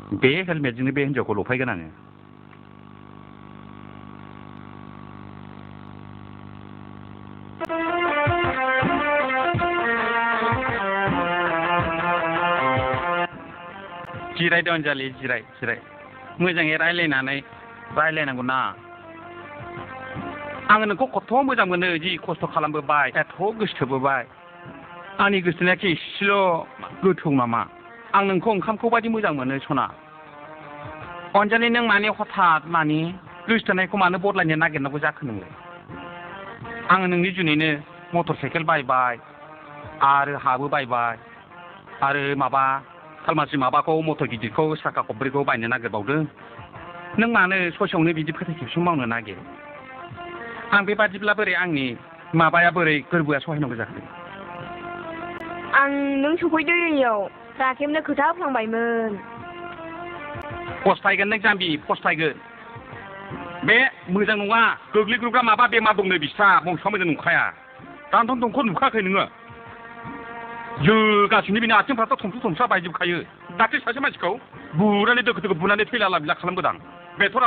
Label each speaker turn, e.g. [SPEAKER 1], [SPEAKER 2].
[SPEAKER 1] बे हेलमेटजोंनो बे हिनजावखौ लफायगोन आङो जिरायदो अनजालि जिराय मोजाङै रायलायनांगौ ना आङो नोंखौ खथ' मोजां मोनो जि खस्थ' खालामबोबाय एथ' गोसोथोबोबाय आंनि गोसोथोनायाखि एसेल' गोथौ नामा आं नोंखौ ओंखामखौ बायदि मोजां मोनो सना अनजालि नों माने हठात माने गोसोथोनायखौ मानो बदलायनो नागिरनांगौ जाखो नोंलाय आङो नोंनि जुनैनो मटर साइकेल बायबाय आरो हाबो बायबाय आरो माबा खालमासि माबाखौ मटर गिदिरखौ साखा खब्रैखौ बायनो नागिरबावदों नों मानो ससेयावनो बिदि फोथायखेबस मावनो नागिरो आं बेबादिब्ला बोरै आंनि माबाया बोरै गोरबोआ सहायनांगौ जाखो
[SPEAKER 2] आं नों सफैदो दैयाव राखेबनो खोथा होफ्लांबायमोन
[SPEAKER 1] फस्थायगोन नों जाम्बि फस्थायगोन बे मोजां नङा गोग्लैग्रोग्रा माबा बेमार दंनो बिस्रा बंस'आ मोजां नंखाया दानथं दंखौ नुखायाखै नोङो जोगासिनो बिनि आथिंफ्राथ' थमस्रा बायजोबखायो दाख्लै सासे मानसिखौ बुनानै दोखो बुनानै थैला बिला खालामबोदां बेथ'